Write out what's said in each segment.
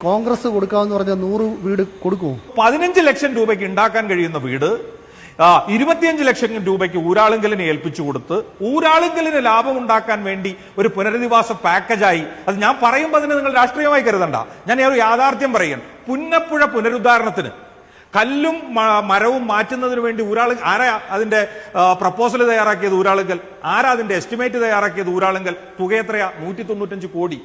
കോൺഗ്രസ് കൊടുക്കാമെന്ന് പറഞ്ഞാൽ 100 വീട് കൊടുക്കുമോ? 15 ലക്ഷം രൂപയ്ക്ക് ഉണ്ടാക്കാൻ കഴിയുന്ന വീട് 25 ലക്ഷം രൂപയ്ക്ക് ഊരാളുങ്കലിനെ ഏൽപ്പിച്ചു കൊടുത്ത് ഊരാളുങ്കലിന് ലാഭം ഉണ്ടാക്കാൻ വേണ്ടി ഒരു പുനരധിവാസ പാക്കേജായി, അത് ഞാൻ പറയുമ്പോൾ അതിന് നിങ്ങൾ രാഷ്ട്രീയമായി കരുതണ്ട, ഞാൻ ഒരു യാഥാർത്ഥ്യം പറയാൻ. പുന്നപ്പുഴ പുനരുദ്ധാരണത്തിന് കല്ലും മരവും മാറ്റുന്നതിന് വേണ്ടി ആരാ അതിന്റെ പ്രപ്പോസൽ തയ്യാറാക്കിയത്? ഊരാളുങ്കൽ. ആരാ അതിന്റെ എസ്റ്റിമേറ്റ് തയ്യാറാക്കിയത്? ഊരാളുങ്കൽ. തുക എത്രയാ? 195 കോടി.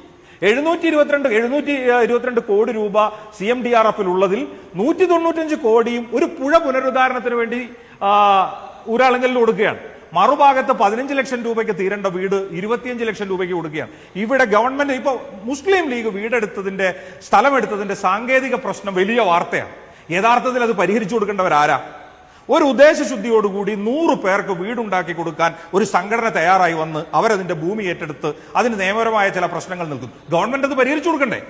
722 കോടി രൂപ CMDRF ഉള്ളതിൽ 195 കോടിയും ഒരു പുഴ പുനരുദ്ധാരണത്തിന് വേണ്ടി ഊരാളുങ്കലിൽ കൊടുക്കുകയാണ്. മറുഭാഗത്ത് 15 ലക്ഷം രൂപയ്ക്ക് തീരേണ്ട വീട് 25 ലക്ഷം രൂപയ്ക്ക് കൊടുക്കുകയാണ്. ഇവിടെ ഗവൺമെന്റ് ഇപ്പൊ മുസ്ലിം ലീഗ് വീടെടുത്തതിന്റെ സ്ഥലമെടുത്തതിന്റെ സാങ്കേതിക പ്രശ്നം വലിയ വാർത്തയാണ്. യഥാർത്ഥത്തിൽ അത് പരിഹരിച്ചു കൊടുക്കേണ്ടവരാരാ? ഒരു ഉദ്ദേശശുദ്ധിയോടുകൂടി 100 പേർക്ക് വീടുണ്ടാക്കി കൊടുക്കാൻ ഒരു സംഘടന തയ്യാറായി വന്ന് അവരതിന്റെ ഭൂമി ഏറ്റെടുത്ത് അതിന് നിയമപരമായ ചില പ്രശ്നങ്ങൾ നിൽക്കും. ഗവൺമെന്റ് അത് പരിഹരിച്ചു കൊടുക്കണ്ടേ?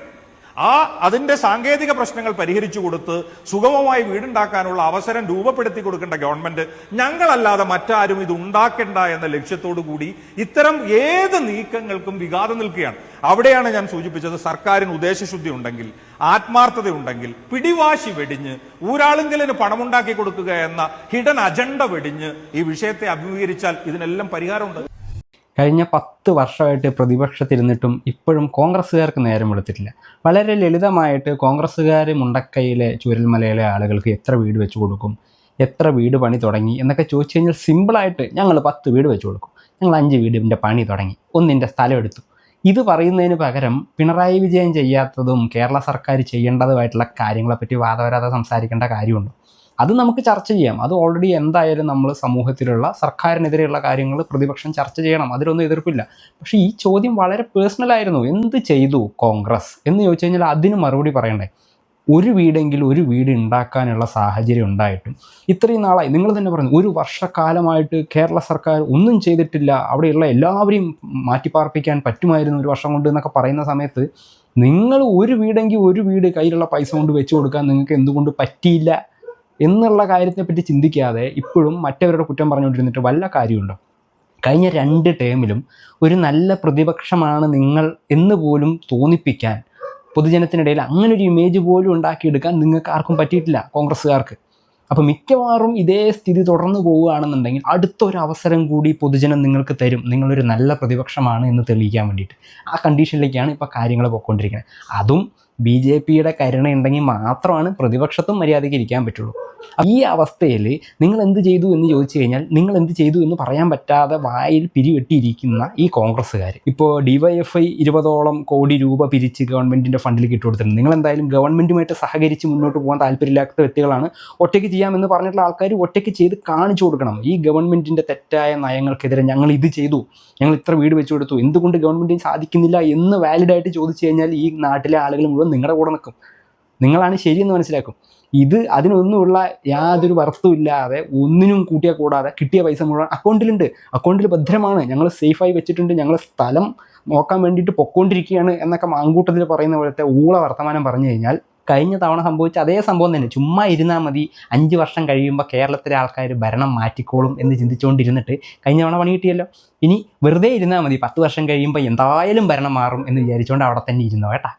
അതിന്റെ സാങ്കേതിക പ്രശ്നങ്ങൾ പരിഹരിച്ചു കൊടുത്ത് സുഗമമായി വീടുണ്ടാക്കാനുള്ള അവസരം രൂപപ്പെടുത്തി കൊടുക്കേണ്ട ഗവൺമെന്റ് ഞങ്ങളല്ലാതെ മറ്റാരും ഇത് ഉണ്ടാക്കേണ്ട എന്ന ലക്ഷ്യത്തോടു കൂടി ഇത്തരം ഏത് നീക്കങ്ങൾക്കും വിഘാതം നിൽക്കുകയാണ്. അവിടെയാണ് ഞാൻ സൂചിപ്പിച്ചത്, സർക്കാരിന് ഉദ്ദേശശുദ്ധി ഉണ്ടെങ്കിൽ, ആത്മാർത്ഥതയുണ്ടെങ്കിൽ, പിടിവാശി വെടിഞ്ഞ് ഊരാളുങ്കലിന് പണമുണ്ടാക്കി കൊടുക്കുക എന്ന ഹിഡൻ അജണ്ട വെടിഞ്ഞ് ഈ വിഷയത്തെ അഭിമുഖീകരിച്ചാൽ ഇതിനെല്ലാം പരിഹാരമുണ്ട്. കഴിഞ്ഞ 10 വർഷമായിട്ട് പ്രതിപക്ഷത്തിരുന്നിട്ടും ഇപ്പോഴും കോൺഗ്രസ്സുകാർക്ക് നേരം എടുത്തിട്ടില്ല. വളരെ ലളിതമായിട്ട് കോൺഗ്രസ്സുകാർ മുണ്ടക്കയിലെ ചൂരൽമലയിലെ ആളുകൾക്ക് എത്ര വീട് വെച്ച് കൊടുക്കും, എത്ര വീട് പണി തുടങ്ങി എന്നൊക്കെ ചോദിച്ചു കഴിഞ്ഞാൽ സിമ്പിളായിട്ട് ഞങ്ങൾ 10 വീട് വെച്ച് കൊടുക്കും, ഞങ്ങൾ 5 വീടിൻ്റെ പണി തുടങ്ങി, 1 സ്ഥലം എടുത്തു. ഇത് പറയുന്നതിന് പകരം പിണറായി വിജയൻ ചെയ്യാത്തതും കേരള സർക്കാർ ചെയ്യേണ്ടതുമായിട്ടുള്ള കാര്യങ്ങളെപ്പറ്റി വാദവരാതെ സംസാരിക്കേണ്ട കാര്യമുണ്ട്. അത് നമുക്ക് ചർച്ച ചെയ്യാം. അത് ഓൾറെഡി എന്തായാലും നമ്മൾ സമൂഹത്തിലുള്ള സർക്കാരിനെതിരെയുള്ള കാര്യങ്ങൾ പ്രതിപക്ഷം ചർച്ച ചെയ്യണം, അതിലൊന്നും എതിർപ്പില്ല. പക്ഷേ ഈ ചോദ്യം വളരെ പേഴ്സണലായിരുന്നു. എന്ത് ചെയ്തു കോൺഗ്രസ് എന്ന് ചോദിച്ചു കഴിഞ്ഞാൽ അതിന് മറുപടി പറയണ്ടേ? ഒരു വീട് ഉണ്ടാക്കാനുള്ള സാഹചര്യം ഉണ്ടായിട്ടും ഇത്രയും നാളായി നിങ്ങൾ തന്നെ പറഞ്ഞു, 1 വർഷക്കാലമായിട്ട് കേരള സർക്കാർ ഒന്നും ചെയ്തിട്ടില്ല, അവിടെയുള്ള എല്ലാവരെയും മാറ്റിപ്പാർപ്പിക്കാൻ പറ്റുമായിരുന്നു 1 വർഷം കൊണ്ട് എന്നൊക്കെ പറയുന്ന സമയത്ത് നിങ്ങൾ ഒരു വീട് കയ്യിലുള്ള പൈസ കൊണ്ട് വെച്ച് കൊടുക്കാൻ നിങ്ങൾക്ക് എന്തുകൊണ്ട് പറ്റിയില്ല എന്നുള്ള കാര്യത്തെപ്പറ്റി ചിന്തിക്കാതെ ഇപ്പോഴും മറ്റവരുടെ കുറ്റം പറഞ്ഞുകൊണ്ടിരുന്നിട്ട് വല്ല കാര്യമുണ്ടോ? കഴിഞ്ഞ 2 ടേമിലും ഒരു നല്ല പ്രതിപക്ഷമാണ് നിങ്ങൾ എന്ന് പോലും തോന്നിപ്പിക്കാൻ പൊതുജനത്തിനിടയിൽ അങ്ങനെ ഒരു ഇമേജ് പോലും ഉണ്ടാക്കിയെടുക്കാൻ നിങ്ങൾക്ക് ആർക്കും പറ്റിയിട്ടില്ല, കോൺഗ്രസ്സുകാർക്ക്. അപ്പോൾ മിക്കവാറും ഇതേ സ്ഥിതി തുടർന്നു പോവുകയാണെന്നുണ്ടെങ്കിൽ അടുത്തൊരു അവസരം കൂടി പൊതുജനം നിങ്ങൾക്ക് തരും, നിങ്ങളൊരു നല്ല പ്രതിപക്ഷമാണ് എന്ന് തെളിയിക്കാൻ വേണ്ടിയിട്ട്. ആ കണ്ടീഷനിലേക്കാണ് ഇപ്പോൾ കാര്യങ്ങൾ പോയിക്കൊണ്ടിരിക്കുന്നത്. അതും BJPയുടെ കരുണയുണ്ടെങ്കിൽ മാത്രമാണ് പ്രതിപക്ഷത്തും മര്യാദയ്ക്ക് ഇരിക്കാൻ പറ്റുള്ളൂ. ഈ അവസ്ഥയിൽ നിങ്ങൾ എന്ത് ചെയ്തു എന്ന് ചോദിച്ചു കഴിഞ്ഞാൽ നിങ്ങൾ എന്ത് ചെയ്തു എന്ന് പറയാൻ പറ്റാതെ വായിൽ പിരിവെട്ടിയിരിക്കുന്ന ഈ കോൺഗ്രസ്സുകാർ ഇപ്പോൾ DYFI 20ഓളം കോടി രൂപ പിരിച്ച് ഗവൺമെൻറ്റിൻ്റെ ഫണ്ടിലേക്ക് ഇട്ട് കൊടുത്തിട്ടുണ്ട്. നിങ്ങൾ എന്തായാലും ഗവൺമെൻറ്റുമായിട്ട് സഹകരിച്ച് മുന്നോട്ട് പോകാൻ താല്പര്യമില്ലാത്ത വ്യക്തികളാണ്. ഒറ്റയ്ക്ക് ചെയ്യാമെന്ന് പറഞ്ഞിട്ടുള്ള ആൾക്കാർ ഒറ്റയ്ക്ക് ചെയ്ത് കാണിച്ചു കൊടുക്കണം. ഈ ഗവൺമെൻറ്റിൻ്റെ തെറ്റായ നയങ്ങൾക്കെതിരെ ഞങ്ങൾ ഇത് ചെയ്തു, ഞങ്ങൾ ഇത്ര വീട് വെച്ച് കൊടുത്തു, എന്തുകൊണ്ട് ഗവൺമെൻറ്റിന് സാധിക്കുന്നില്ല എന്ന് വാലിഡായിട്ട് ചോദിച്ചു കഴിഞ്ഞാൽ ഈ നാട്ടിലെ ആളുകൾ മുഴുവൻ നിങ്ങളുടെ കൂടെ നിൽക്കും, നിങ്ങളാണ് ശരിയെന്ന് മനസ്സിലാക്കും. ഇത് അതിനൊന്നുമുള്ള യാതൊരു വർത്തും ഇല്ലാതെ ഒന്നിനും കൂട്ടിയാൽ കൂടാതെ കിട്ടിയ പൈസ മുഴുവൻ അക്കൗണ്ടിൽ ഭദ്രമാണ്, ഞങ്ങൾ സേഫായി വെച്ചിട്ടുണ്ട്, ഞങ്ങൾ സ്ഥലം നോക്കാൻ വേണ്ടിയിട്ട് പൊക്കോണ്ടിരിക്കുകയാണ് എന്നൊക്കെ മാങ്കൂട്ടത്തിൽ പറയുന്ന പോലത്തെ ഊള വർത്തമാനം പറഞ്ഞു കഴിഞ്ഞാൽ കഴിഞ്ഞ തവണ സംഭവിച്ച അതേ സംഭവം തന്നെ. ചുമ്മാ ഇരുന്നാൽ മതി, 5 വർഷം കഴിയുമ്പോൾ കേരളത്തിലെ ആൾക്കാർ ഭരണം മാറ്റിക്കോളും എന്ന് ചിന്തിച്ചുകൊണ്ടിരുന്നിട്ട് കഴിഞ്ഞ തവണ പണി കിട്ടിയല്ലോ. ഇനി വെറുതെ ഇരുന്നാൽ മതി, 10 വർഷം കഴിയുമ്പോൾ എന്തായാലും ഭരണം മാറും എന്ന് വിചാരിച്ചുകൊണ്ട് അവിടെ തന്നെ ഇരുന്നോ കേട്ടാ.